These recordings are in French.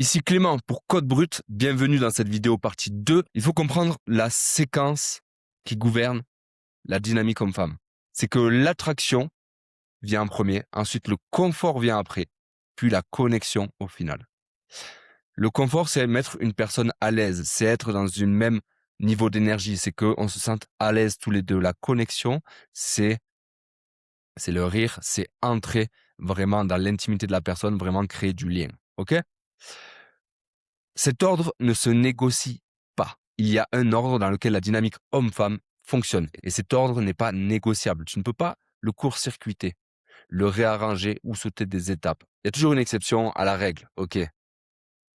Ici Clément pour Code Brut, bienvenue dans cette vidéo partie 2. Il faut comprendre la séquence qui gouverne la dynamique homme-femme. C'est que l'attraction vient en premier, ensuite le confort vient après, puis la connexion au final. Le confort, c'est mettre une personne à l'aise, c'est être dans une même niveau d'énergie, c'est qu'on se sente à l'aise tous les deux. La connexion, c'est le rire, c'est entrer vraiment dans l'intimité de la personne, vraiment créer du lien. Ok ? Cet ordre ne se négocie pas. Il y a un ordre dans lequel la dynamique homme-femme fonctionne. Et cet ordre n'est pas négociable. Tu ne peux pas le court-circuiter, le réarranger ou sauter des étapes. Il y a toujours une exception à la règle, ok.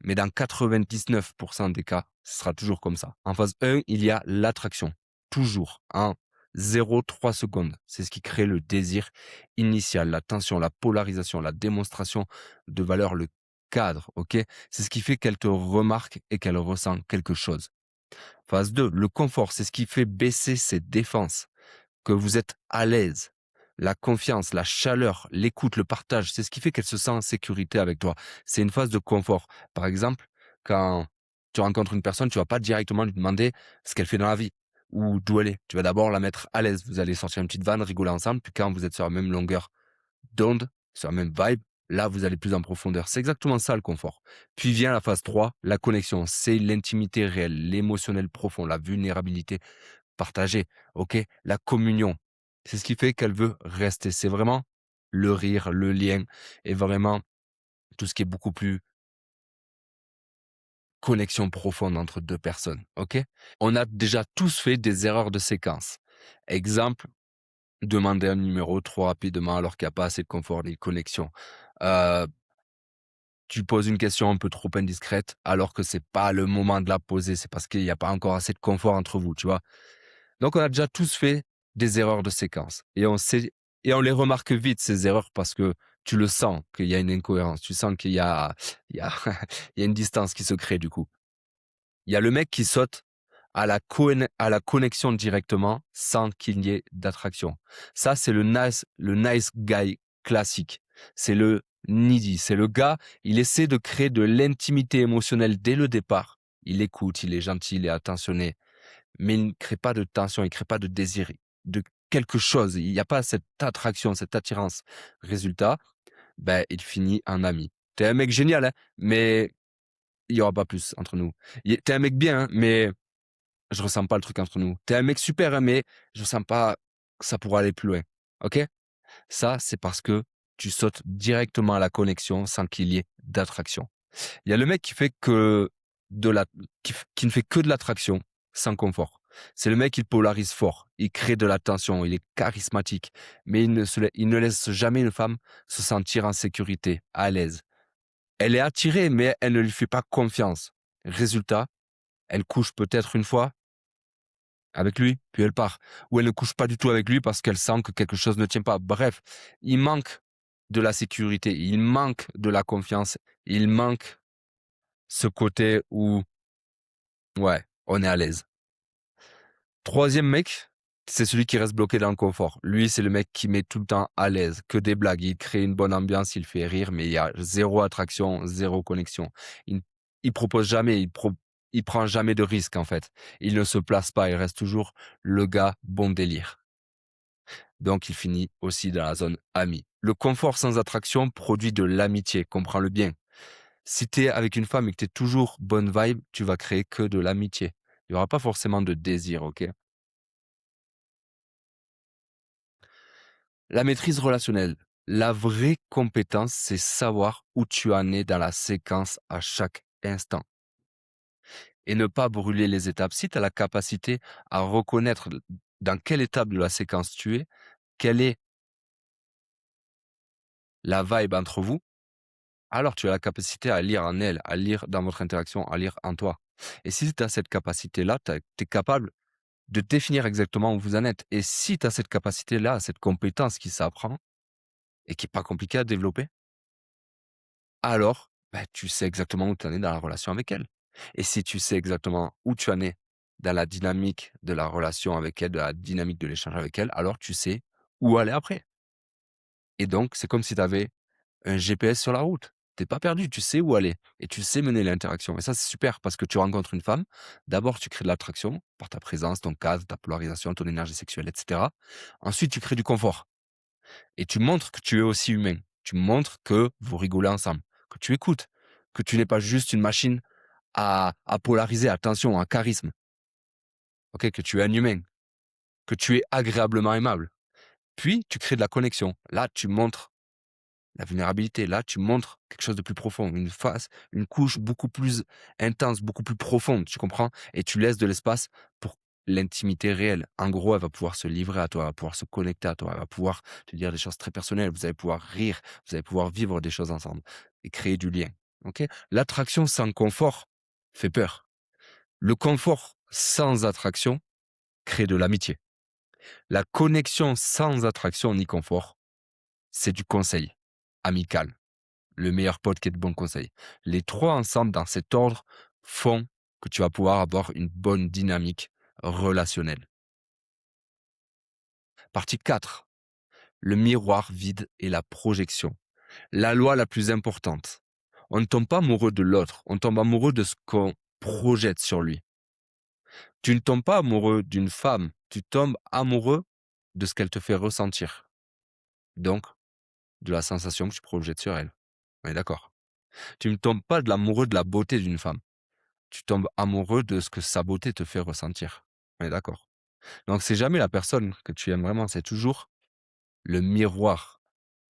Mais dans 99% des cas, ce sera toujours comme ça. En phase 1, il y a l'attraction. Toujours. En 0,3 secondes. C'est ce qui crée le désir initial, la tension, la polarisation, la démonstration de valeur, le cadre, ok. C'est ce qui fait qu'elle te remarque et qu'elle ressent quelque chose. Phase 2, le confort, c'est ce qui fait baisser ses défenses, que vous êtes à l'aise. La confiance, la chaleur, l'écoute, le partage, c'est ce qui fait qu'elle se sent en sécurité avec toi. C'est une phase de confort. Par exemple, quand tu rencontres une personne, tu vas pas directement lui demander ce qu'elle fait dans la vie ou d'où elle est. Tu vas d'abord la mettre à l'aise. Vous allez sortir une petite vanne, rigoler ensemble, puis quand vous êtes sur la même longueur d'onde, sur la même vibe, là, vous allez plus en profondeur. C'est exactement ça le confort. Puis vient la phase 3, la connexion. C'est l'intimité réelle, l'émotionnel profond, la vulnérabilité partagée, ok? La communion. C'est ce qui fait qu'elle veut rester. C'est vraiment le rire, le lien et vraiment tout ce qui est beaucoup plus connexion profonde entre deux personnes, ok? On a déjà tous fait des erreurs de séquence. Exemple, demander un numéro trop rapidement alors qu'il n'y a pas assez de confort, de connexion. Euh, Tu poses une question un peu trop indiscrète alors que c'est pas le moment de la poser. C'est parce qu'il n'y a pas encore assez de confort entre vous, tu vois. Donc, on a déjà tous fait des erreurs de séquence et on les remarque vite, ces erreurs, parce que tu le sens qu'il y a une incohérence. Tu sens il y a, il y a une distance qui se crée, du coup. Il y a le mec qui saute à la connexion directement sans qu'il y ait d'attraction. Ça, c'est le nice guy classique. C'est le needy. C'est le gars, il essaie de créer de l'intimité émotionnelle dès le départ. Il écoute, il est gentil, il est attentionné, mais il ne crée pas de tension, il ne crée pas de désir, de quelque chose. Il n'y a pas cette attraction, cette attirance. Résultat, ben, il finit en ami. T'es un mec génial, hein, mais il y aura pas plus entre nous. T'es un mec bien, hein, mais je ressens pas le truc entre nous. T'es un mec super, hein, mais je ressens pas que ça pourra aller plus loin. Ok? Ça, c'est parce que tu sautes directement à la connexion sans qu'il y ait d'attraction. Il y a le mec qui fait que qui ne fait que de l'attraction sans confort. C'est le mec qui polarise fort. Il crée de la tension. Il est charismatique. Mais il ne laisse jamais une femme se sentir en sécurité, à l'aise. Elle est attirée, mais elle ne lui fait pas confiance. Résultat, elle couche peut-être une fois avec lui, puis elle part. Ou elle ne couche pas du tout avec lui parce qu'elle sent que quelque chose ne tient pas. Bref, il manque de la sécurité, il manque de la confiance, il manque ce côté où, ouais, on est à l'aise. Troisième mec, c'est celui qui reste bloqué dans le confort. Lui, c'est le mec qui met tout le temps à l'aise, que des blagues. Il crée une bonne ambiance, il fait rire, mais il y a zéro attraction, zéro connexion. Il propose jamais, il prend jamais de risque, en fait. Il ne se place pas, il reste toujours le gars bon délire. Donc, il finit aussi dans la zone ami. Le confort sans attraction produit de l'amitié, comprends-le bien. Si t'es avec une femme et que t'es toujours bonne vibe, tu vas créer que de l'amitié. Il y aura pas forcément de désir, ok? La maîtrise relationnelle. La vraie compétence, c'est savoir où tu en es dans la séquence à chaque instant et ne pas brûler les étapes. Si tu as la capacité à reconnaître dans quelle étape de la séquence tu es, quelle est la vibe entre vous, alors tu as la capacité à lire en elle, à lire dans votre interaction, à lire en toi. Et si tu as cette capacité-là, tu es capable de définir exactement où vous en êtes. Et si tu as cette capacité-là, cette compétence qui s'apprend et qui n'est pas compliquée à développer, alors bah, tu sais exactement où tu en es dans la relation avec elle. Et si tu sais exactement où tu en es dans la dynamique de la relation avec elle, de la dynamique de l'échange avec elle, alors tu sais où aller après. Et donc, c'est comme si tu avais un GPS sur la route. t'es pas perdu, tu sais où aller et tu sais mener l'interaction et ça, c'est super parce que tu rencontres une femme, d'abord tu crées de l'attraction par ta présence, ton cadre, ta polarisation, ton énergie sexuelle et cetera. Ensuite, tu crées du confort et tu montres que tu es aussi humain. Tu montres que vous rigolez ensemble, que tu écoutes, que tu n'es pas juste une machine à polariser, attention, un charisme, OK, que tu es un humain, que tu es agréablement aimable. Puis tu crées de la connexion. Là, tu montres la vulnérabilité. Là, tu montres quelque chose de plus profond, une face, une couche beaucoup plus intense, beaucoup plus profonde, tu comprends? Et tu laisses de l'espace pour l'intimité réelle. En gros, elle va pouvoir se livrer à toi, elle va pouvoir se connecter à toi, elle va pouvoir te dire des choses très personnelles, vous allez pouvoir rire, vous allez pouvoir vivre des choses ensemble et créer du lien, OK? L'attraction sans confort fait peur. Le confort sans attraction crée de l'amitié. La connexion sans attraction ni confort, c'est du conseil amical. Le meilleur pote qui est de bons conseils. Les 3 ensemble dans cet ordre font que tu vas pouvoir avoir une bonne dynamique relationnelle. Partie 4, le miroir vide et la projection. La loi la plus importante. On ne tombe pas amoureux de l'autre, on tombe amoureux de ce qu'on projette sur lui. Tu ne tombes pas amoureux d'une femme, tu tombes amoureux de ce qu'elle te fait ressentir. Donc, de la sensation que tu projettes sur elle. On est d'accord? Tu ne tombes pas de l'amoureux de la beauté d'une femme. Tu tombes amoureux de ce que sa beauté te fait ressentir. On est d'accord? Donc c'est jamais la personne que tu aimes vraiment, c'est toujours le miroir,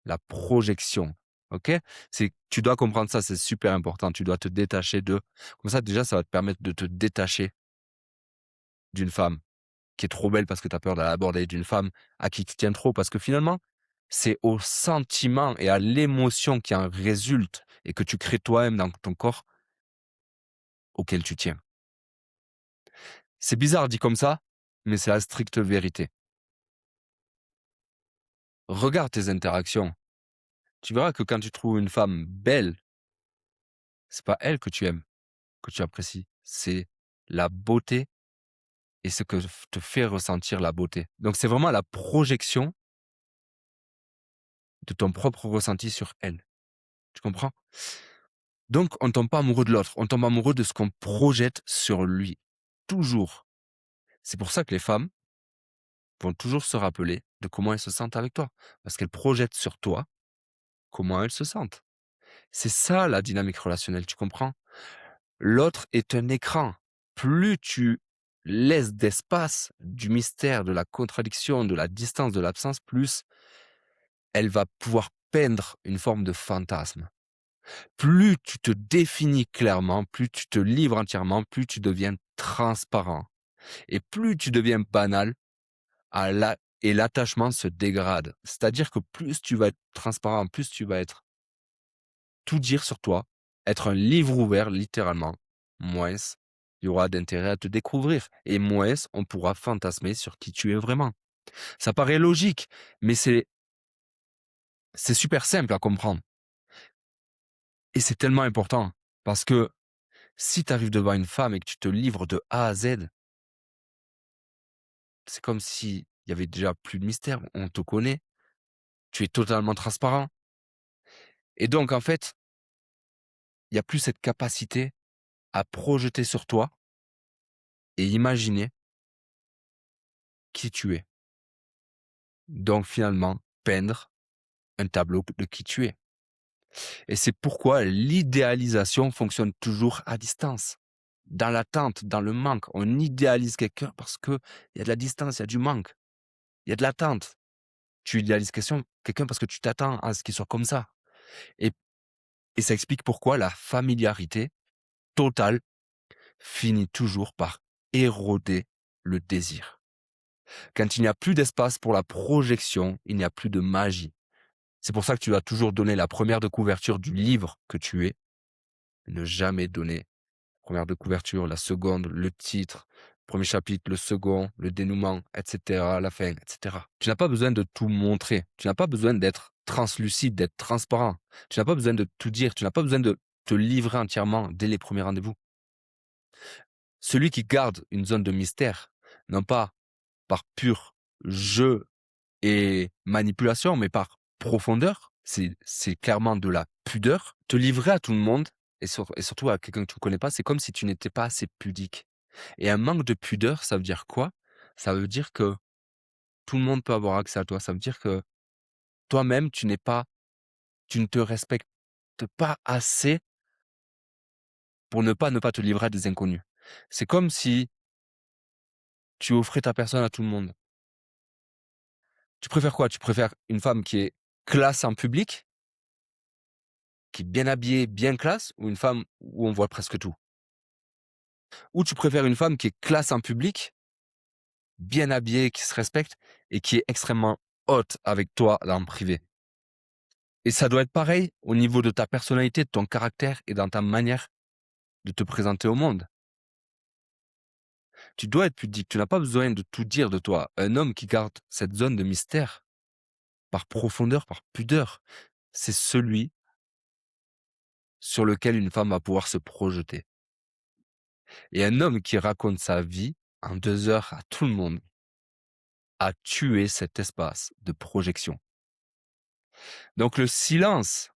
la projection. OK? Tu dois comprendre ça, c'est super important. Tu dois te détacher de comme ça déjà ça va te permettre de te détacher d'une femme qui est trop belle parce que tu as peur de l'aborder, d'une femme à qui tu tiens trop parce que finalement, c'est au sentiment et à l'émotion qui en résulte et que tu crées toi-même dans ton corps auquel tu tiens. C'est bizarre dit comme ça, mais c'est la stricte vérité. Regarde tes interactions. Tu verras que quand tu trouves une femme belle, c'est pas elle que tu aimes, que tu apprécies, c'est la beauté et ce que te fait ressentir la beauté. Donc c'est vraiment la projection de ton propre ressenti sur elle. Tu comprends? Donc on ne tombe pas amoureux de l'autre, on tombe amoureux de ce qu'on projette sur lui. Toujours. C'est pour ça que les femmes vont toujours se rappeler de comment elles se sentent avec toi. Parce qu'elles projettent sur toi comment elles se sentent. C'est ça la dynamique relationnelle, tu comprends? L'autre est un écran. Plus tu laisses d'espace, du mystère, de la contradiction, de la distance, de l'absence, plus elle va pouvoir peindre une forme de fantasme. Plus tu te définis clairement, plus tu te livres entièrement, plus tu deviens transparent. Et plus tu deviens banal, et l'attachement se dégrade. C'est-à-dire que plus tu vas être transparent, plus tu vas être tout dire sur toi, être un livre ouvert littéralement, moins il y aura d'intérêt à te découvrir et moins on pourra fantasmer sur qui tu es vraiment. Ça paraît logique, mais c'est super simple à comprendre et c'est tellement important parce que si tu arrives devant une femme et que tu te livres de A à Z, c'est comme s'il y avait déjà plus de mystère, on te connaît, tu es totalement transparent et donc en fait, il y a plus cette capacité à projeter sur toi et imaginer qui tu es. Donc finalement, peindre un tableau de qui tu es. Et c'est pourquoi l'idéalisation fonctionne toujours à distance. Dans l'attente, dans le manque, on idéalise quelqu'un parce qu'il y a de la distance, il y a du manque, il y a de l'attente. Tu idéalises quelqu'un parce que tu t'attends à ce qu'il soit comme ça. Et, et ça explique pourquoi la familiarité totale finit toujours par éroder le désir. Quand il n'y a plus d'espace pour la projection, il n'y a plus de magie. C'est pour ça que tu dois toujours donner la première de couverture du livre que tu es, ne jamais donner la première de couverture, la seconde, le titre, premier chapitre, le second, le dénouement, etc., la fin, etc. Tu n'as pas besoin de tout montrer. Tu n'as pas besoin d'être translucide, d'être transparent. Tu n'as pas besoin de tout dire. Tu n'as pas besoin de te livrer entièrement dès les premiers rendez-vous. Celui qui garde une zone de mystère, non pas par pur jeu et manipulation, mais par profondeur, c'est clairement de la pudeur. Te livrer à tout le monde et surtout à quelqu'un que tu ne connais pas, c'est comme si tu n'étais pas assez pudique. Et un manque de pudeur, ça veut dire quoi? Ça veut dire que tout le monde peut avoir accès à toi. Ça veut dire que toi-même, tu ne te respectes pas assez pour ne pas te livrer à des inconnus. C'est comme si tu offrais ta personne à tout le monde. Tu préfères quoi? Tu préfères une femme qui est classe en public, qui est bien habillée, bien classe, ou une femme où on voit presque tout? Ou tu préfères une femme qui est classe en public, bien habillée, qui se respecte et qui est extrêmement haute avec toi en privé? Et ça doit être pareil au niveau de ta personnalité, de ton caractère et dans ta manière de te présenter au monde. Tu dois être pudique, tu n'as pas besoin de tout dire de toi. Un homme qui garde cette zone de mystère, par profondeur, par pudeur, c'est celui sur lequel une femme va pouvoir se projeter. Et un homme qui raconte sa vie en 2 heures à tout le monde a tué cet espace de projection. Donc le silence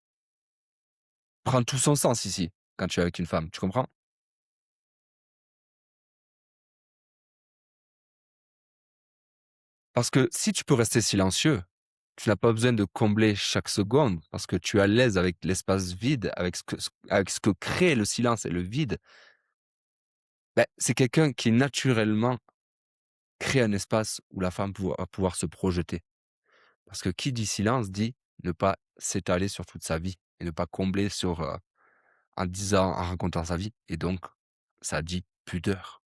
prend tout son sens ici, quand tu es avec une femme, tu comprends? Parce que si tu peux rester silencieux, tu n'as pas besoin de combler chaque seconde parce que tu es à l'aise avec l'espace vide, avec ce que crée le silence et le vide. C'est quelqu'un qui naturellement crée un espace où la femme va pouvoir se projeter. Parce que qui dit silence dit ne pas s'étaler sur toute sa vie et ne pas combler en racontant sa vie et donc ça dit pudeur.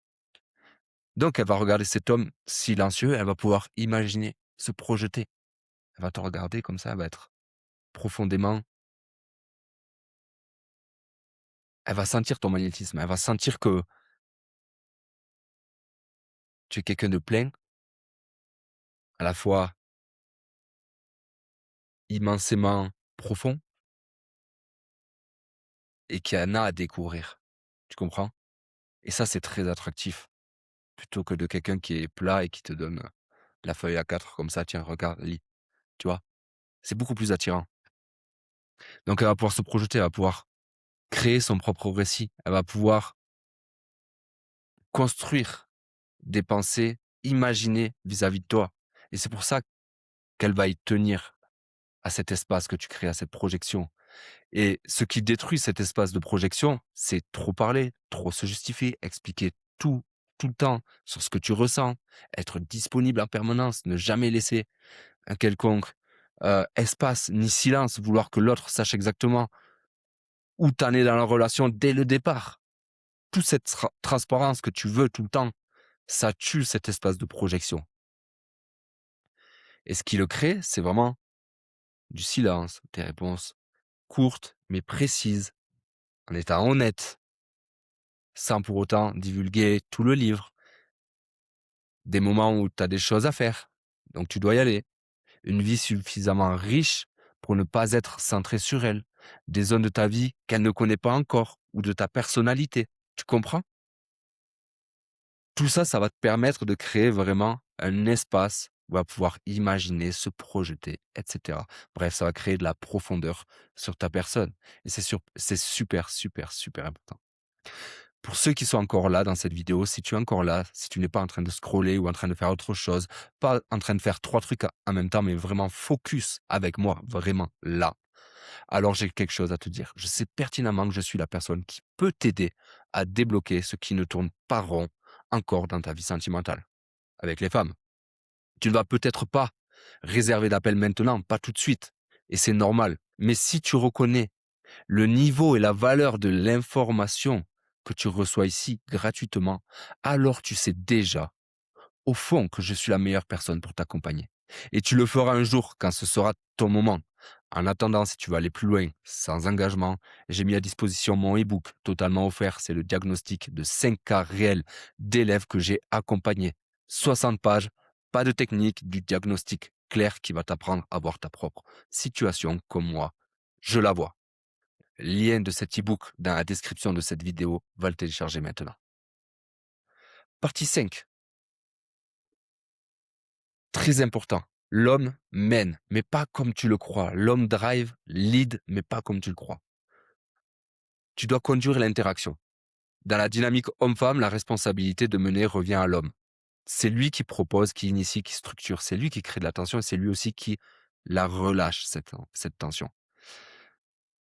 Donc elle va regarder cet homme silencieux, elle va pouvoir imaginer, se projeter. Elle va te regarder comme ça, elle va être profondément elle va sentir ton magnétisme, elle va sentir que tu es quelqu'un de plein, à la fois immensément profond et qui en a à découvrir. Tu comprends? Et ça, c'est très attractif, plutôt que de quelqu'un qui est plat et qui te donne, la feuille A4 comme ça: «Tiens, regarde, lis». Tu vois? C'est beaucoup plus attirant. Donc elle va pouvoir se projeter, elle va pouvoir créer son propre récit, elle va pouvoir construire des pensées imaginées vis-à-vis de toi et c'est pour ça qu'elle va y tenir à cet espace que tu crées, à cette projection. Et ce qui détruit cet espace de projection, c'est trop parler, trop se justifier, expliquer tout, tout le temps sur ce que tu ressens, être disponible en permanence, ne jamais laisser un quelconque espace ni silence, vouloir que l'autre sache exactement où tu en es dans la relation dès le départ. Toute cette transparence que tu veux tout le temps, ça tue cet espace de projection. Et ce qui le crée, c'est vraiment du silence, des réponses courtes mais précises, en étant honnête, sans pour autant divulguer tout le livre. Des moments où tu as des choses à faire, donc tu dois y aller. Une vie suffisamment riche pour ne pas être centré sur elle. Des zones de ta vie qu'elle ne connaît pas encore ou de ta personnalité. Tu comprends? Tout ça, ça va te permettre de créer vraiment un espace où elle va pouvoir imaginer, se projeter, et cetera. Bref, ça va créer de la profondeur sur ta personne et c'est super, super, super important. Pour ceux qui sont encore là dans cette vidéo, si tu es encore là, si tu n'es pas en train de scroller ou en train de faire autre chose, pas en train de faire 3 trucs en même temps, mais vraiment focus avec moi, vraiment là, alors j'ai quelque chose à te dire. Je sais pertinemment que je suis la personne qui peut t'aider à débloquer ce qui ne tourne pas rond encore dans ta vie sentimentale avec les femmes. Tu ne vas peut-être pas réserver d'appel maintenant, pas tout de suite, et c'est normal. Mais si tu reconnais le niveau et la valeur de l'information que tu reçois ici gratuitement, alors tu sais déjà, au fond, que je suis la meilleure personne pour t'accompagner. Et tu le feras un jour quand ce sera ton moment. En attendant, si tu veux aller plus loin, sans engagement, j'ai mis à disposition mon e-book totalement offert. C'est le diagnostic de 5 cas réels d'élèves que j'ai accompagnés. 60 pages, pas de technique, du diagnostic clair qui va t'apprendre à voir ta propre situation comme moi. Je la vois. Lien de cet e-book dans la description de cette vidéo, va le télécharger maintenant. Partie 5, très important. L'homme mène, mais pas comme tu le crois. L'homme drive, lead, mais pas comme tu le crois. Tu dois conduire l'interaction. Dans la dynamique homme-femme, la responsabilité de mener revient à l'homme. C'est lui qui propose, qui initie, qui structure. C'est lui qui crée de la tension et c'est lui aussi qui la relâche, cette tension.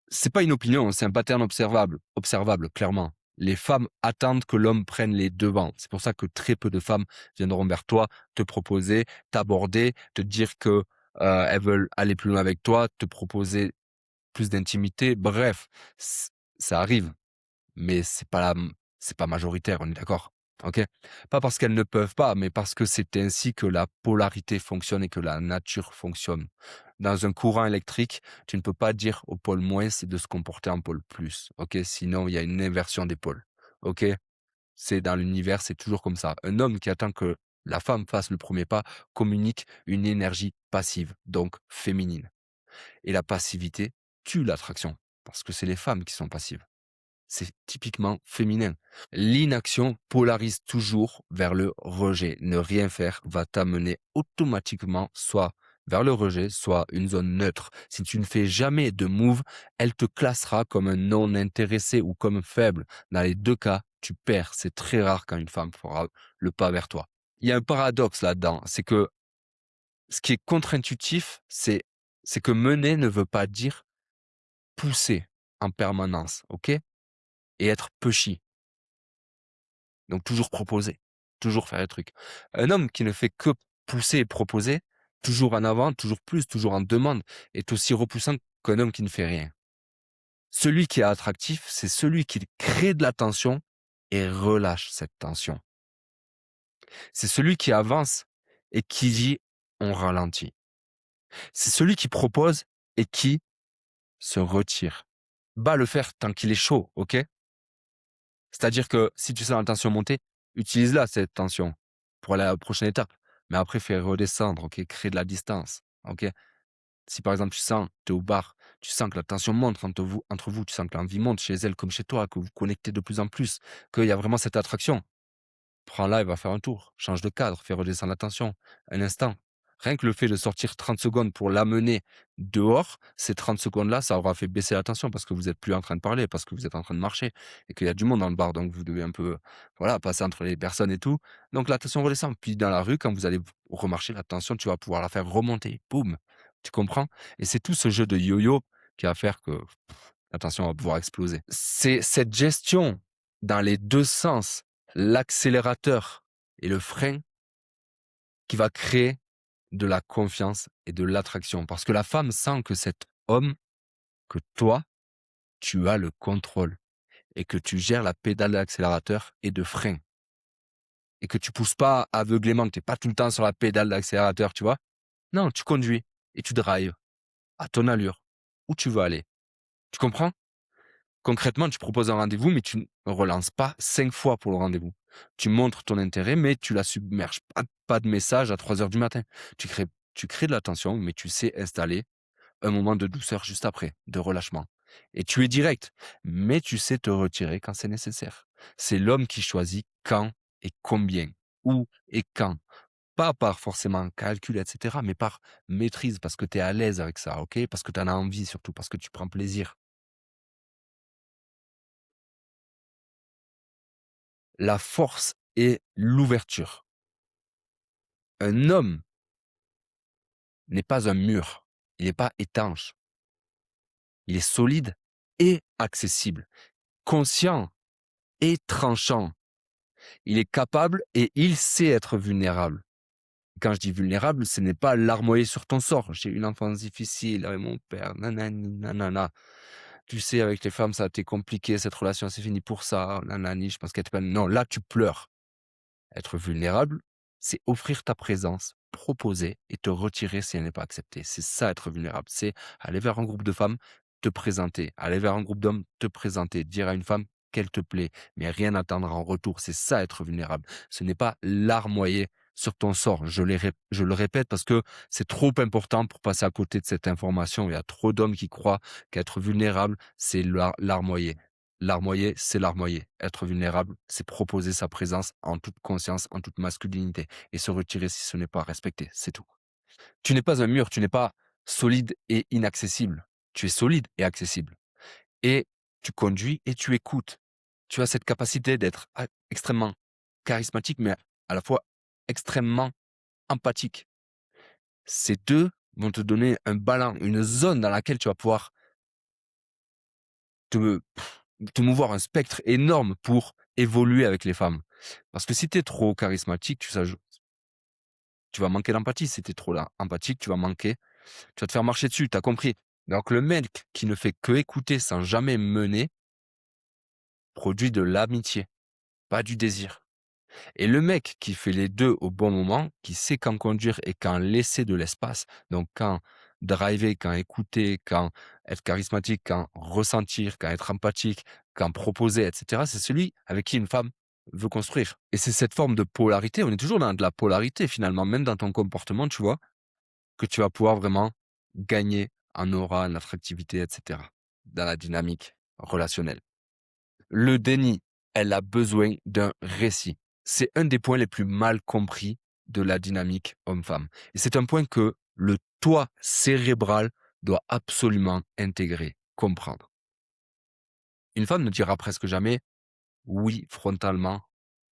C'est pas une opinion, c'est un pattern observable, clairement. Les femmes attendent que l'homme prenne les devants. C'est pour ça que très peu de femmes viendront vers toi, te proposer, t'aborder, te dire que elles veulent aller plus loin avec toi, te proposer plus d'intimité. Bref, ça arrive, mais c'est pas majoritaire, on est d'accord? OK? Pas parce qu'elles ne peuvent pas, mais parce que c'est ainsi que la polarité fonctionne et que la nature fonctionne. Dans un courant électrique, tu ne peux pas dire au pôle moins, c'est de se comporter en pôle plus. OK? Sinon, il y a une inversion des pôles. OK? C'est dans l'univers, c'est toujours comme ça. Un homme qui attend que la femme fasse le premier pas communique une énergie passive, donc féminine. Et la passivité tue l'attraction, parce que c'est les femmes qui sont passives. C'est typiquement féminin. L'inaction polarise toujours vers le rejet. Ne rien faire va t'amener automatiquement soit vers le rejet, soit une zone neutre. Si tu ne fais jamais de move, elle te classera comme un non intéressé ou comme faible. Dans les deux cas, tu perds. C'est très rare quand une femme fera le pas vers toi. Il y a un paradoxe là-dedans. C'est que ce qui est contre-intuitif, c'est que mener ne veut pas dire pousser en permanence. OK? Et être pushy. Donc toujours proposer, toujours faire des trucs. Un homme qui ne fait que pousser et proposer, toujours en avant, toujours plus, toujours en demande, est aussi repoussant qu'un homme qui ne fait rien. Celui qui est attractif, c'est celui qui crée de la tension et relâche cette tension. C'est celui qui avance et qui dit on ralentit. C'est celui qui propose et qui se retire. Va le faire tant qu'il est chaud, ok? C'est-à-dire que si tu sens la tension monter, utilise-la, cette tension, pour aller à la prochaine étape. Mais après, fais redescendre, OK? Crée de la distance, OK? Si par exemple, tu es au bar, tu sens que la tension monte entre vous, tu sens que l'envie monte chez elle comme chez toi, que vous connectez de plus en plus, qu'il y a vraiment cette attraction. Prends-la et va faire un tour. Change de cadre, fais redescendre la tension. Un instant. Rien que le fait de sortir 30 secondes pour l'amener dehors, ces 30 secondes-là, ça aura fait baisser la tension parce que vous êtes plus en train de parler, parce que vous êtes en train de marcher et qu'il y a du monde dans le bar. Donc, vous devez un peu, voilà, passer entre les personnes et tout. Donc, la tension redescend. Puis, dans la rue, quand vous allez remarcher, la tension, tu vas pouvoir la faire remonter. Boum. Tu comprends? Et c'est tout ce jeu de yo-yo qui va faire que la tension va pouvoir exploser. C'est cette gestion dans les deux sens, l'accélérateur et le frein, qui va créer de la confiance et de l'attraction. Parce que la femme sent que cet homme, que toi, tu as le contrôle et que tu gères la pédale d'accélérateur et de frein. Et que tu pousses pas aveuglément, que tu n'es pas tout le temps sur la pédale d'accélérateur, tu vois. Non, tu conduis et tu drives à ton allure, où tu veux aller. Tu comprends? Concrètement, tu proposes un rendez-vous, mais tu ne relances pas 5 fois pour le rendez-vous. Tu montres ton intérêt, mais tu la submerges. Pas de message à 3 heures du matin. Tu crées de la tension, mais tu sais installer un moment de douceur juste après, de relâchement. Et tu es direct, mais tu sais te retirer quand c'est nécessaire. C'est l'homme qui choisit quand et combien, où et quand. Pas par forcément calcul, etc., mais par maîtrise, parce que tu es à l'aise avec ça, ok? Parce que tu en as envie surtout, parce que tu prends plaisir. La force et l'ouverture. Un homme n'est pas un mur, il n'est pas étanche, il est solide et accessible, conscient et tranchant. Il est capable et il sait être vulnérable. Quand je dis vulnérable, ce n'est pas larmoyer sur ton sort. J'ai une enfance difficile avec mon père, nanani, nanana. Tu sais, avec les femmes, ça a été compliqué, cette relation, c'est fini pour ça, nanani, je pense qu'elle était pas... Non, là, tu pleures. Être vulnérable, c'est offrir ta présence, proposer et te retirer si elle n'est pas acceptée. C'est ça être vulnérable. C'est aller vers un groupe de femmes, te présenter. Aller vers un groupe d'hommes, te présenter. Dire à une femme qu'elle te plaît, mais rien attendre en retour. C'est ça être vulnérable. Ce n'est pas larmoyer sur ton sort. Je le répète parce que c'est trop important pour passer à côté de cette information. Il y a trop d'hommes qui croient qu'être vulnérable, c'est larmoyer. Larmoyer, c'est larmoyer. Être vulnérable, c'est proposer sa présence en toute conscience, en toute masculinité et se retirer si ce n'est pas respecté, c'est tout. Tu n'es pas un mur, tu n'es pas solide et inaccessible. Tu es solide et accessible et tu conduis et tu écoutes. Tu as cette capacité d'être extrêmement charismatique, mais à la fois extrêmement empathique. Ces 2 vont te donner un ballon, une zone dans laquelle tu vas pouvoir te te mouvoir, un spectre énorme pour évoluer avec les femmes. Parce que si tu es trop charismatique, tu vas manquer d'empathie. Si tu es trop là empathique, tu vas te faire marcher dessus, tu as compris. Donc le mec qui ne fait que écouter sans jamais mener, produit de l'amitié, pas du désir. Et le mec qui fait les 2 au bon moment, qui sait quand conduire et quand laisser de l'espace, donc quand driver, quand écouter, quand être charismatique, quand ressentir, quand être empathique, quand proposer et cetera, c'est celui avec qui une femme veut construire. Et c'est cette forme de polarité, on est toujours dans de la polarité finalement, même dans ton comportement, tu vois? Que tu vas pouvoir vraiment gagner en aura, en attractivité et cetera, dans la dynamique relationnelle. Le déni, elle a besoin d'un récit. C'est un des points les plus mal compris de la dynamique homme-femme. Et c'est un point que le toi cérébral doit absolument intégrer, comprendre. Une femme ne dira presque jamais oui frontalement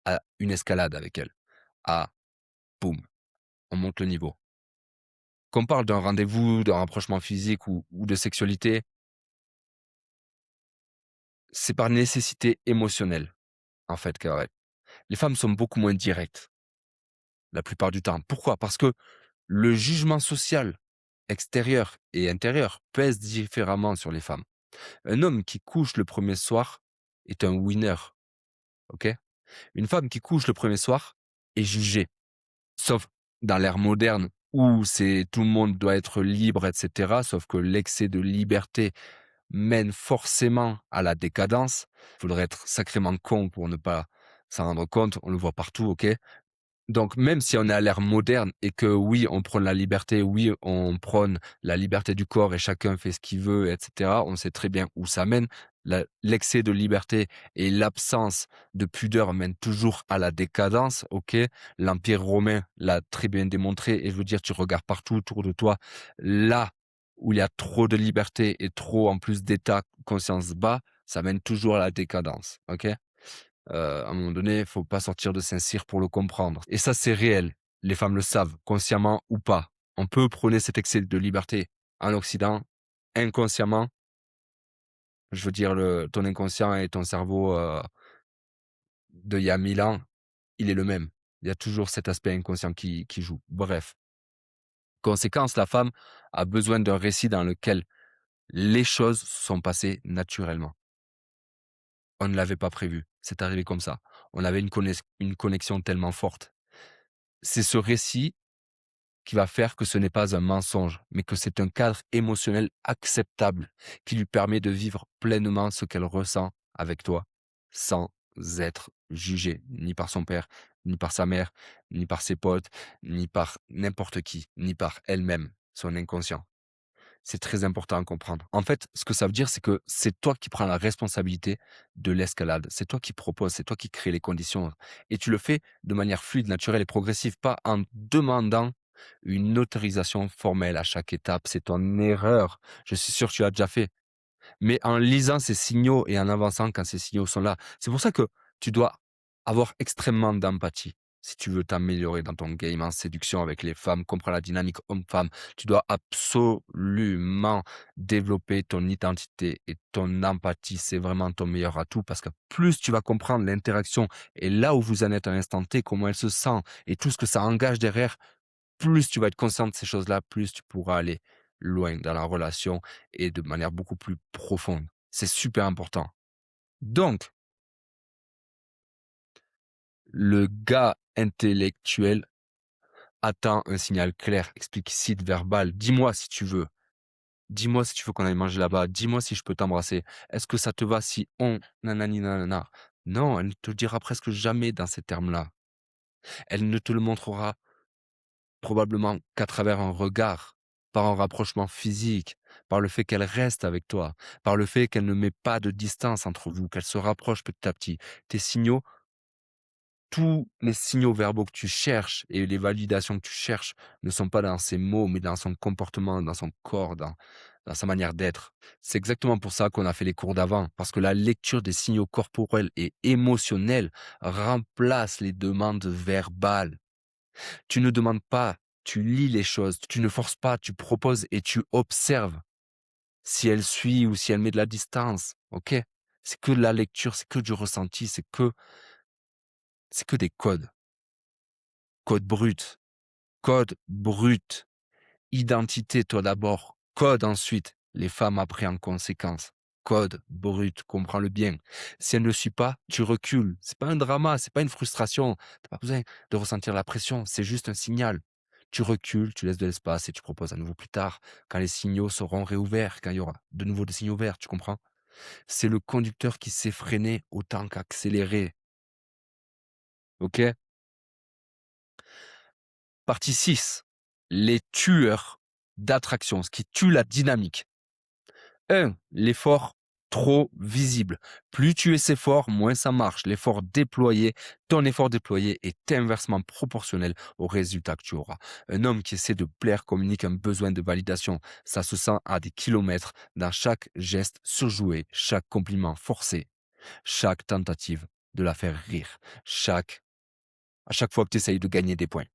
à une escalade avec elle. Ah, boum, on monte le niveau. Qu'on parle d'un rendez-vous, d'un rapprochement physique ou de sexualité, c'est par nécessité émotionnelle, en fait, les femmes sont beaucoup moins directes, la plupart du temps. Pourquoi? Parce que le jugement social extérieur et intérieur pèse différemment sur les femmes. Un homme qui couche le premier soir est un winner, OK? Une femme qui couche le premier soir est jugée, sauf dans l'ère moderne où c'est tout le monde doit être libre et cetera, sauf que l'excès de liberté mène forcément à la décadence. Il faudrait être sacrément con pour ne pas s'en rendre compte, on le voit partout, OK? Donc même si on est à l'ère moderne et que oui, on prône la liberté, oui, on prône la liberté du corps et chacun fait ce qu'il veut et cetera, on sait très bien où ça mène. L'excès de liberté et l'absence de pudeur mènent toujours à la décadence, OK? L'Empire romain l'a très bien démontré et je veux dire, tu regardes partout autour de toi, là où il y a trop de liberté et trop en plus d'état conscience bas, ça mène toujours à la décadence, OK? À un moment donné, il faut pas sortir de Saint-Cyr pour le comprendre et ça, c'est réel. Les femmes le savent, consciemment ou pas. On peut prôner cet excès de liberté en Occident, inconsciemment, je veux dire ton inconscient et ton cerveau, d'il y a 1000 ans, il est le même. Il y a toujours cet aspect inconscient qui joue. Bref, conséquence, la femme a besoin d'un récit dans lequel les choses sont passées naturellement. On ne l'avait pas prévu, c'est arrivé comme ça. On avait une connexion tellement forte. C'est ce récit qui va faire que ce n'est pas un mensonge, mais que c'est un cadre émotionnel acceptable qui lui permet de vivre pleinement ce qu'elle ressent avec toi, sans être jugée, ni par son père, ni par sa mère, ni par ses potes, ni par n'importe qui, ni par elle-même, son inconscient. C'est très important à comprendre. En fait, ce que ça veut dire, c'est que c'est toi qui prends la responsabilité de l'escalade. C'est toi qui proposes, c'est toi qui crée les conditions. Et tu le fais de manière fluide, naturelle et progressive, pas en demandant une autorisation formelle à chaque étape. C'est ton erreur. Je suis sûr que tu l'as déjà fait. Mais en lisant ces signaux et en avançant quand ces signaux sont là. C'est pour ça que tu dois avoir extrêmement d'empathie. Si tu veux t'améliorer dans ton game en séduction avec les femmes, comprendre la dynamique homme-femme, tu dois absolument développer ton identité et ton empathie. C'est vraiment ton meilleur atout parce que plus tu vas comprendre l'interaction et là où vous en êtes à l'instant T, comment elle se sent et tout ce que ça engage derrière, plus tu vas être conscient de ces choses-là, plus tu pourras aller loin dans la relation et de manière beaucoup plus profonde. C'est super important. Donc, le gars intellectuel attend un signal clair, explicite, verbal. Dis-moi si tu veux. Dis-moi si tu veux qu'on aille manger là-bas. Dis-moi si je peux t'embrasser. Est-ce que ça te va si on nanani nanana? Non, elle ne te le dira presque jamais dans ces termes-là. Elle ne te le montrera probablement qu'à travers un regard, par un rapprochement physique, par le fait qu'elle reste avec toi, par le fait qu'elle ne met pas de distance entre vous, qu'elle se rapproche petit à petit. Tes signaux tous les signaux verbaux que tu cherches et les validations que tu cherches ne sont pas dans ses mots, mais dans son comportement, dans son corps, dans sa manière d'être. C'est exactement pour ça qu'on a fait les cours d'avant, parce que la lecture des signaux corporels et émotionnels remplace les demandes verbales. Tu ne demandes pas, tu lis les choses, tu ne forces pas, tu proposes et tu observes si elle suit ou si elle met de la distance, OK? C'est que de la lecture, c'est que du ressenti, c'est que des codes. Code brut, code brut. Identité, toi d'abord, code ensuite, les femmes après en conséquence. Code brut, comprends-le bien. Si elle ne le suit pas, tu recules. C'est pas un drama, c'est pas une frustration. T'as pas besoin de ressentir la pression, c'est juste un signal. Tu recules, tu laisses de l'espace et tu proposes à nouveau plus tard, quand les signaux seront réouverts, quand il y aura de nouveau des signaux verts, tu comprends? C'est le conducteur qui sait freiner autant qu'accélérer, OK? Partie 6, les tueurs d'attraction, ce qui tue la dynamique. 1, l'effort trop visible. Plus tu essaies fort, moins ça marche. Ton effort déployé est inversement proportionnel au résultat que tu auras. Un homme qui essaie de plaire communique un besoin de validation. Ça se sent à des kilomètres dans chaque geste surjoué, chaque compliment forcé, chaque tentative de la faire rire, à chaque fois que tu essayes de gagner des points.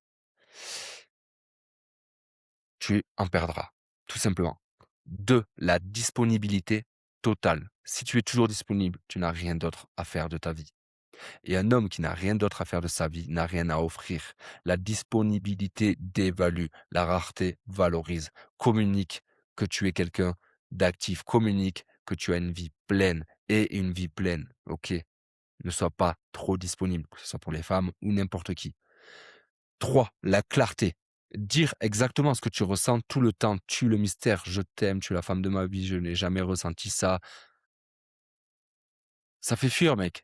Tu en perdras, tout simplement. 2, la disponibilité totale. Si tu es toujours disponible, tu n'as rien d'autre à faire de ta vie. Et un homme qui n'a rien d'autre à faire de sa vie n'a rien à offrir. La disponibilité dévalue, la rareté valorise. Communique que tu es quelqu'un d'actif, communique que tu as une vie pleine et une vie pleine. Ok, ne sois pas trop disponible, que ce soit pour les femmes ou n'importe qui. 3, la clarté. Dire exactement ce que tu ressens tout le temps tue le mystère. Je t'aime, tu es la femme de ma vie, je n'ai jamais ressenti ça. Ça fait fuir, mec.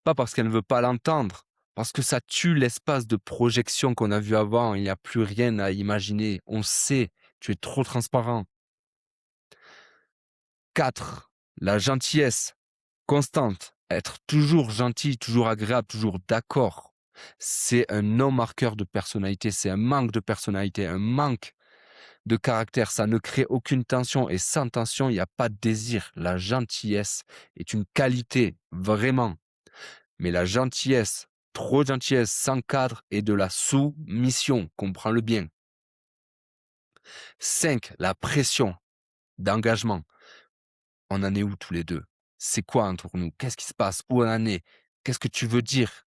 Pas parce qu'elle ne veut pas l'entendre, parce que ça tue l'espace de projection qu'on a vu avant. Il n'y a plus rien à imaginer. On sait, tu es trop transparent. 4, la gentillesse constante. Être toujours gentil, toujours agréable, toujours d'accord. C'est un non-marqueur de personnalité, c'est un manque de personnalité, un manque de caractère, ça ne crée aucune tension et sans tension, il n'y a pas de désir. La gentillesse est une qualité, vraiment. Mais la gentillesse, trop de gentillesse sans cadre est de la soumission, comprends-le bien. 5, la pression d'engagement. On en est où tous les deux? C'est quoi entre nous? Qu'est-ce qui se passe? Où on en est? Qu'est-ce que tu veux dire?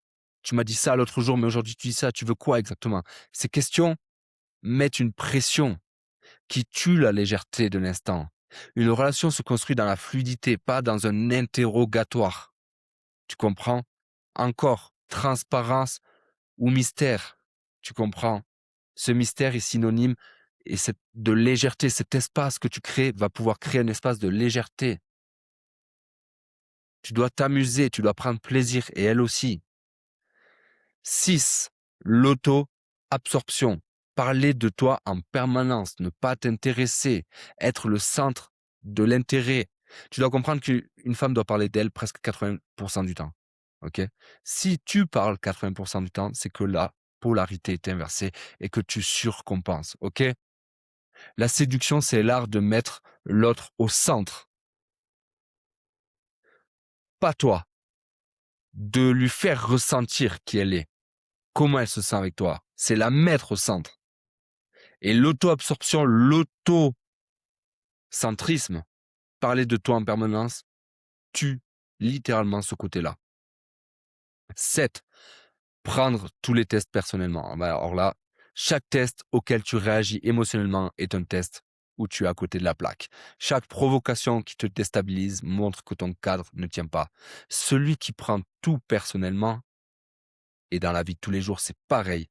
Tu m'as dit ça l'autre jour, mais aujourd'hui tu dis ça, tu veux quoi exactement? Ces questions mettent une pression qui tue la légèreté de l'instant. Une relation se construit dans la fluidité, pas dans un interrogatoire. Tu comprends? Encore, transparence ou mystère. Tu comprends? Ce mystère est synonyme de légèreté. Cet espace que tu crées va pouvoir créer un espace de légèreté. Tu dois t'amuser, tu dois prendre plaisir, et elle aussi. 6, l'auto-absorption. Parler de toi en permanence, ne pas t'intéresser, être le centre de l'intérêt. Tu dois comprendre qu'une femme doit parler d'elle presque 80% du temps. Ok? Si tu parles 80% du temps, c'est que la polarité est inversée et que tu surcompenses. Ok? La séduction, c'est l'art de mettre l'autre au centre, pas toi, de lui faire ressentir qui elle est, comment elle se sent avec toi. C'est la mettre au centre. Et l'auto-absorption, l'auto-centrisme, parler de toi en permanence, tue littéralement ce côté-là. 7, prendre tous les tests personnellement. Alors là, chaque test auquel tu réagis émotionnellement est un test où tu es à côté de la plaque. Chaque provocation qui te déstabilise montre que ton cadre ne tient pas. Celui qui prend tout personnellement, et dans la vie de tous les jours c'est pareil,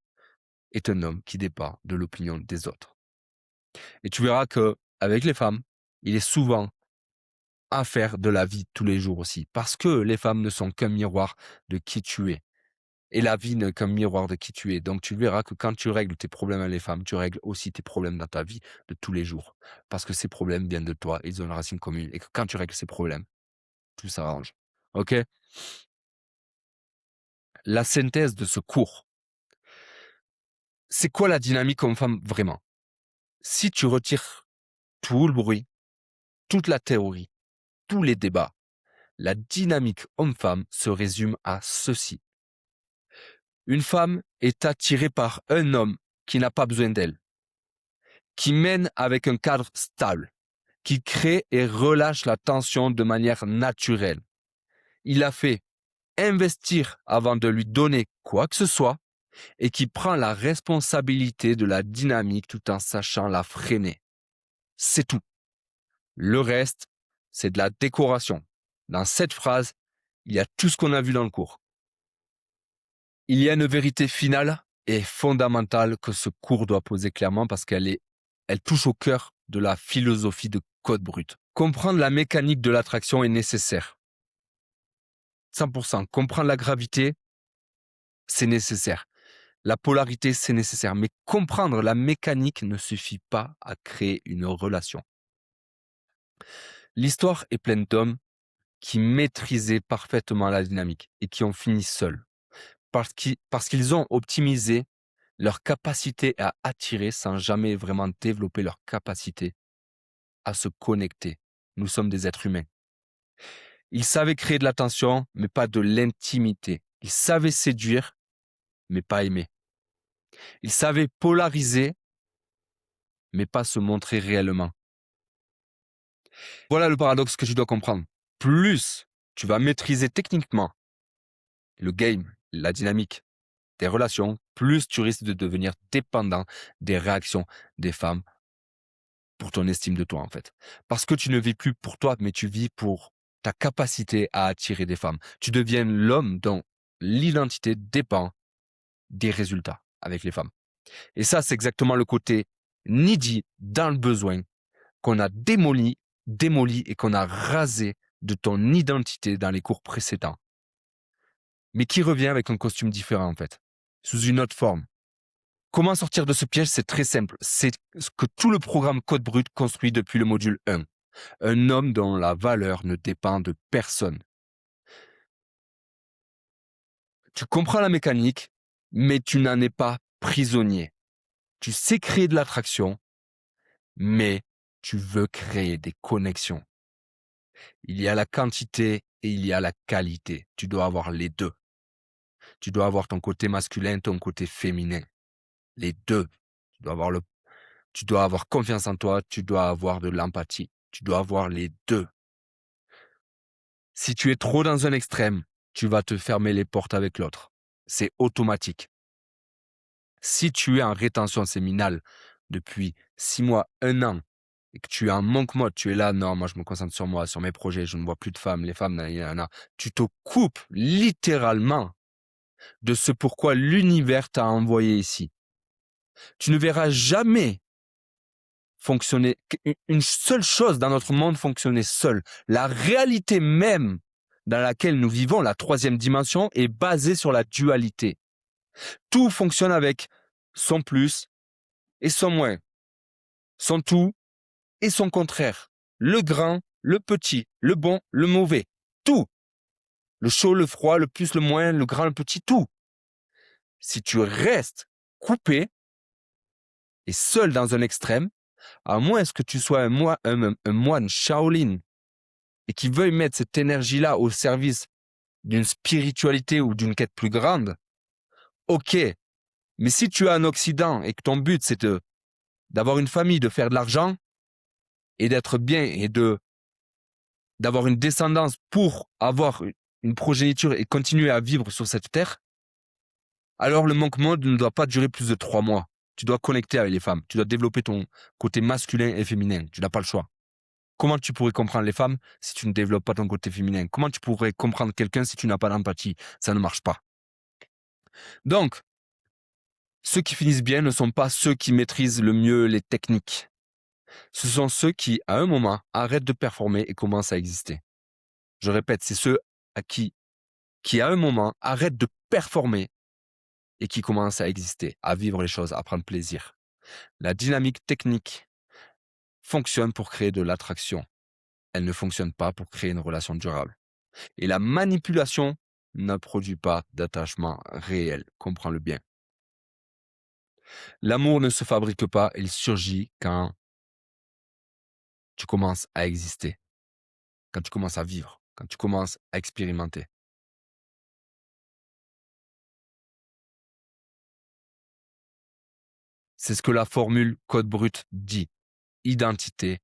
est un homme qui dépend de l'opinion des autres. Et tu verras que avec les femmes, il est souvent à faire de la vie de tous les jours aussi. Parce que les femmes ne sont qu'un miroir de qui tu es. Et la vie n'est qu'un miroir de qui tu es. Donc tu verras que quand tu règles tes problèmes avec les femmes, tu règles aussi tes problèmes dans ta vie de tous les jours. Parce que ces problèmes viennent de toi, ils ont une racine commune. Et que quand tu règles ces problèmes, tout s'arrange. Ok? la synthèse de ce cours. C'est quoi la dynamique homme-femme vraiment? Si tu retires tout le bruit, toute la théorie, tous les débats, la dynamique homme-femme se résume à ceci. Une femme est attirée par un homme qui n'a pas besoin d'elle, qui mène avec un cadre stable, qui crée et relâche la tension de manière naturelle. Il la fait investir avant de lui donner quoi que ce soit et qui prend la responsabilité de la dynamique tout en sachant la freiner. C'est tout. Le reste, c'est de la décoration. Dans cette phrase, il y a tout ce qu'on a vu dans le cours. Il y a une vérité finale et fondamentale que ce cours doit poser clairement parce elle touche au cœur de la philosophie de Code Brut. Comprendre la mécanique de l'attraction est nécessaire. 100%. Comprendre la gravité, c'est nécessaire. La polarité, c'est nécessaire. Mais comprendre la mécanique ne suffit pas à créer une relation. L'histoire est pleine d'hommes qui maîtrisaient parfaitement la dynamique et qui ont fini seuls. Parce qu'ils ont optimisé leur capacité à attirer sans jamais vraiment développer leur capacité à se connecter. Nous sommes des êtres humains. Ils savaient créer de l'attention, mais pas de l'intimité. Ils savaient séduire, mais pas aimer. Ils savaient polariser, mais pas se montrer réellement. Voilà le paradoxe que tu dois comprendre. Plus tu vas maîtriser techniquement le game, la dynamique, tes relations, plus tu risques de devenir dépendant des réactions des femmes pour ton estime de toi, en fait. Parce que tu ne vis plus pour toi, mais tu vis pour ta capacité à attirer des femmes. Tu deviens l'homme dont l'identité dépend des résultats avec les femmes. Et ça, c'est exactement le côté needy dans le besoin qu'on a démoli et qu'on a rasé de ton identité dans les cours précédents. Mais qui revient avec un costume différent, en fait, sous une autre forme. Comment sortir de ce piège? C'est très simple. C'est ce que tout le programme Code Brut construit depuis le module 1. Un homme dont la valeur ne dépend de personne. Tu comprends la mécanique, mais tu n'en es pas prisonnier. Tu sais créer de l'attraction, mais tu veux créer des connexions. Il y a la quantité et il y a la qualité. Tu dois avoir les deux. Tu dois avoir ton côté masculin, ton côté féminin. Les deux. Tu dois avoir confiance en toi, tu dois avoir de l'empathie. Tu dois avoir les deux. Si tu es trop dans un extrême, tu vas te fermer les portes avec l'autre. C'est automatique. Si tu es en rétention séminale depuis 6 mois, 1 an, et que tu es en manque mode, tu es là, non, moi je me concentre sur moi, sur mes projets, je ne vois plus de femmes, les femmes, tu te coupes littéralement de ce pourquoi l'univers t'a envoyé ici. Tu ne verras jamais fonctionner, une seule chose dans notre monde fonctionner seule. La réalité même dans laquelle nous vivons, la 3e dimension, est basée sur la dualité. Tout fonctionne avec son plus et son moins, son tout et son contraire, le grand, le petit, le bon, le mauvais, tout. Le chaud, le froid, le plus, le moins, le grand, le petit, tout. Si tu restes coupé et seul dans un extrême, à moins que tu sois un moine Shaolin et qui veuille mettre cette énergie-là au service d'une spiritualité ou d'une quête plus grande, ok. Mais si tu as un Occident et que ton but c'est d'avoir une famille, de faire de l'argent et d'être bien et d'avoir une descendance pour avoir une progéniture et continuer à vivre sur cette terre, alors le manque mode ne doit pas durer plus de 3 mois. Tu dois connecter avec les femmes. Tu dois développer ton côté masculin et féminin. Tu n'as pas le choix. Comment tu pourrais comprendre les femmes si tu ne développes pas ton côté féminin? Comment tu pourrais comprendre quelqu'un si tu n'as pas d'empathie? Ça ne marche pas. Donc, ceux qui finissent bien ne sont pas ceux qui maîtrisent le mieux les techniques. Ce sont ceux qui, à un moment, arrêtent de performer et commencent à exister. Je répète, c'est ceux qui à un moment, arrêtent de performer et qui commencent à exister, à vivre les choses, à prendre plaisir. La dynamique technique fonctionne pour créer de l'attraction. Elle ne fonctionne pas pour créer une relation durable. Et la manipulation ne produit pas d'attachement réel. Comprends-le bien. L'amour ne se fabrique pas, il surgit quand tu commences à exister, quand tu commences à vivre, quand tu commences à expérimenter. C'est ce que la formule code brut dit. Identité,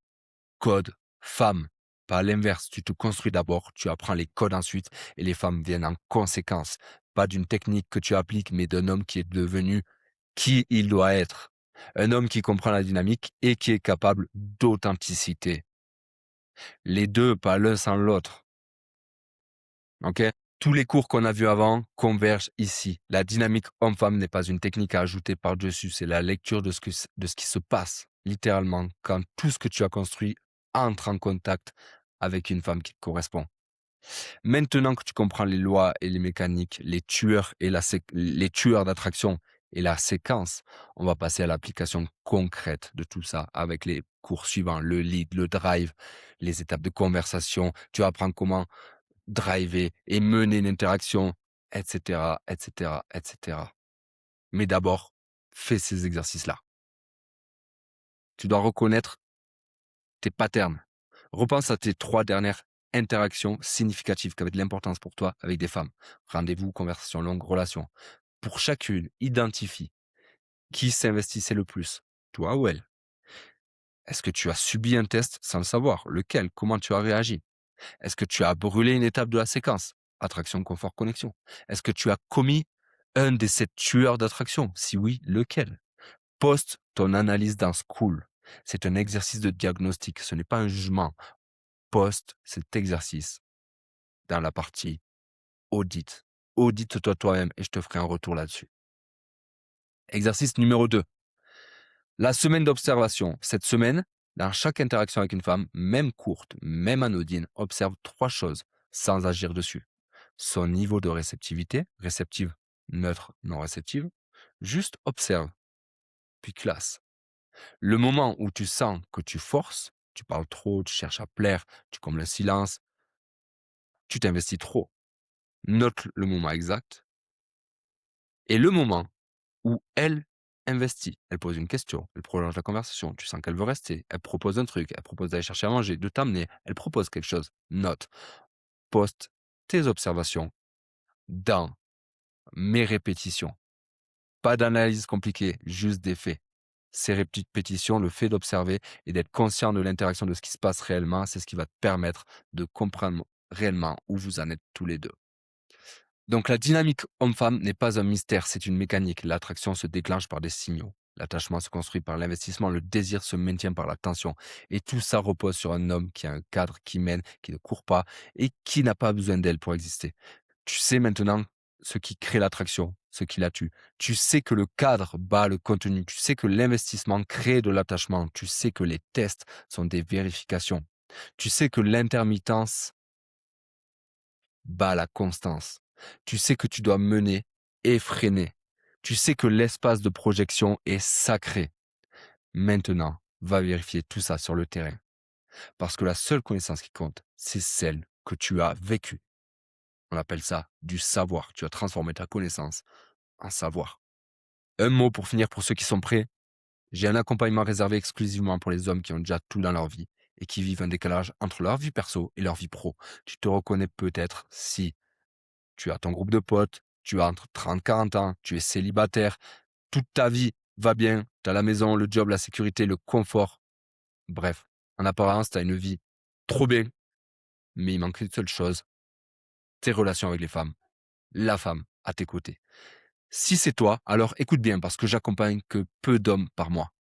code, femme. Pas l'inverse, tu te construis d'abord, tu apprends les codes ensuite et les femmes viennent en conséquence. Pas d'une technique que tu appliques, mais d'un homme qui est devenu qui il doit être. Un homme qui comprend la dynamique et qui est capable d'authenticité. Les deux, pas l'un sans l'autre. Ok? Tous les cours qu'on a vus avant convergent ici. La dynamique homme-femme n'est pas une technique à ajouter par-dessus, c'est la lecture de ce qui se passe, littéralement, quand tout ce que tu as construit entre en contact avec une femme qui te correspond. Maintenant que tu comprends les lois et les mécaniques, les tueurs d'attraction et la séquence, on va passer à l'application concrète de tout ça avec les cours suivants, le lead, le drive, les étapes de conversation. Tu apprends comment driver et mener une interaction, etc., etc., etc. Mais d'abord, fais ces exercices-là. Tu dois reconnaître tes patterns. Repense à tes 3 dernières interactions significatives qui avaient de l'importance pour toi avec des femmes. Rendez-vous, conversation longue, relation. Pour chacune, identifie qui s'investissait le plus, toi ou elle. Est-ce que tu as subi un test sans le savoir? Lequel? Comment tu as réagi? Est-ce que tu as brûlé une étape de la séquence? Attraction, confort, connexion. Est-ce que tu as commis un des 7 tueurs d'attraction? Si oui, lequel? Poste ton analyse dans School. C'est un exercice de diagnostic, ce n'est pas un jugement. Poste cet exercice dans la partie audit. Audite-toi toi-même et je te ferai un retour là-dessus. Exercice numéro 2. La semaine d'observation. Cette semaine, dans chaque interaction avec une femme, même courte, même anodine, observe 3 choses sans agir dessus. Son niveau de réceptivité, réceptive, neutre, non réceptive. Juste observe, puis classe. Le moment où tu sens que tu forces, tu parles trop, tu cherches à plaire, tu combles le silence, tu t'investis trop. Note le moment exact. Et le moment où elle investit, elle pose une question, elle prolonge la conversation, tu sens qu'elle veut rester, elle propose un truc, elle propose d'aller chercher à manger, de t'amener, elle propose quelque chose. Note, poste tes observations dans mes répétitions. Pas d'analyse compliquée, juste des faits. Ces répétitions, le fait d'observer et d'être conscient de l'interaction de ce qui se passe réellement, c'est ce qui va te permettre de comprendre réellement où vous en êtes tous les deux. Donc la dynamique homme-femme n'est pas un mystère, c'est une mécanique. L'attraction se déclenche par des signaux. L'attachement se construit par l'investissement, le désir se maintient par la tension. Et tout ça repose sur un homme qui a un cadre, qui mène, qui ne court pas et qui n'a pas besoin d'elle pour exister. Tu sais maintenant ce qui crée l'attraction, ce qui la tue. Tu sais que le cadre bat le contenu. Tu sais que l'investissement crée de l'attachement. Tu sais que les tests sont des vérifications. Tu sais que l'intermittence bat la constance. Tu sais que tu dois mener et freiner. Tu sais que l'espace de projection est sacré. Maintenant, va vérifier tout ça sur le terrain. Parce que la seule connaissance qui compte, c'est celle que tu as vécue. On appelle ça du savoir. Tu as transformé ta connaissance en savoir. Un mot pour finir pour ceux qui sont prêts. J'ai un accompagnement réservé exclusivement pour les hommes qui ont déjà tout dans leur vie et qui vivent un décalage entre leur vie perso et leur vie pro. Tu te reconnais peut-être si tu as ton groupe de potes, tu as entre 30 et 40 ans, tu es célibataire, toute ta vie va bien, tu as la maison, le job, la sécurité, le confort. Bref, en apparence, tu as une vie trop bien, mais il manque une seule chose, tes relations avec les femmes, la femme à tes côtés. Si c'est toi, alors écoute bien parce que j'accompagne que peu d'hommes par mois.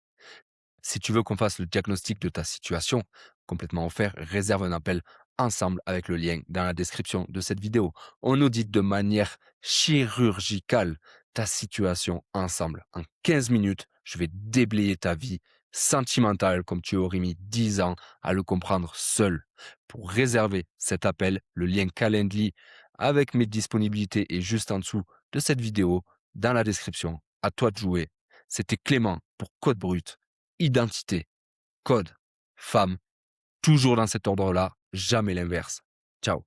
Si tu veux qu'on fasse le diagnostic de ta situation, complètement offert, réserve un appel ensemble avec le lien dans la description de cette vidéo. On audite de manière chirurgicale ta situation ensemble. En 15 minutes, je vais déblayer ta vie sentimentale comme tu aurais mis 10 ans à le comprendre seul. Pour réserver cet appel, le lien Calendly avec mes disponibilités est juste en dessous de cette vidéo dans la description. À toi de jouer. C'était Clément pour Code Brut. Identité, code, femme, toujours dans cet ordre-là, jamais l'inverse. Ciao.